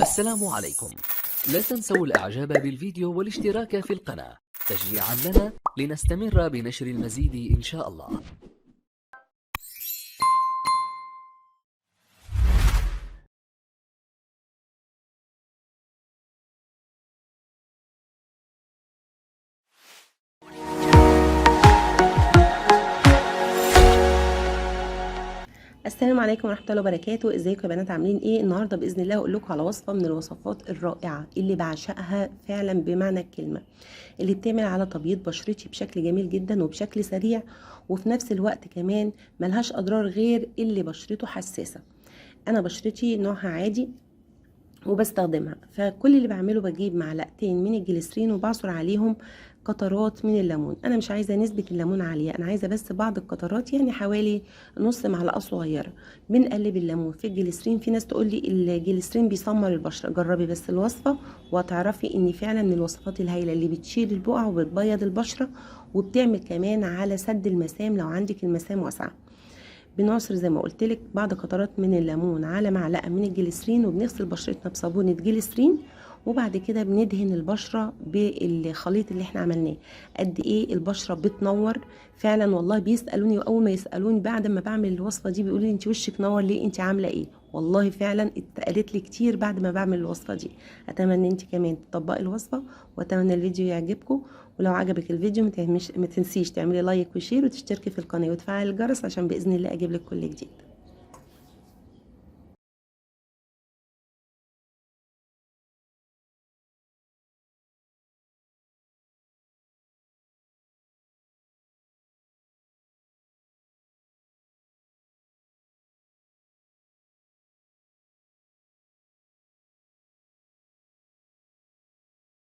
السلام عليكم. لا تنسوا الاعجاب بالفيديو والاشتراك في القناة تشجيعا لنا لنستمر بنشر المزيد ان شاء الله. السلام عليكم ورحمه الله وبركاته. ازيكم يا بنات؟ عاملين ايه؟ النهارده باذن الله هقول لكم على وصفه من الوصفات الرائعه اللي بعشقها فعلا بمعنى الكلمه، اللي بتعمل على تبييض بشرتي بشكل جميل جدا وبشكل سريع، وفي نفس الوقت كمان ملهاش اضرار غير اللي بشرته حساسه. انا بشرتي نوعها عادي وبستخدمها، فكل اللي بعمله بجيب معلقتين من الجليسرين وبعصر عليهم قطرات من الليمون. انا مش عايزه نسبه الليمون عاليه، انا عايزه بس بعض القطرات، يعني حوالي نص معلقه صغيره. بنقلب الليمون في الجليسرين. في ناس تقول لي الجليسرين بيسمر البشره، جربي بس الوصفه وهتعرفي ان فعلا من الوصفات الهايله اللي بتشيل البقع وبتبيض البشره، وبتعمل كمان على سد المسام لو عندك المسام واسعه. بنعصر زي ما قلت لك بعض قطرات من الليمون على معلقه من الجليسرين، وبنغسل بشرتنا بصابونه جليسرين، وبعد كده بندهن البشره بالخليط اللي احنا عملناه. قد ايه البشره بتنور فعلا والله. بيسالوني، واول ما يسالوني بعد ما بعمل الوصفه دي بيقولوا لي انت وشك نور ليه، انت عامله ايه؟ والله فعلا اتقالت لي كتير بعد ما بعمل الوصفه دي. اتمنى انت كمان تطبقي الوصفه، واتمنى الفيديو يعجبكم. ولو عجبك الفيديو ما تنسيش تعملي لايك وشير وتشتركي في القناه وتفعلي الجرس عشان باذن الله اجيب لك كل جديد.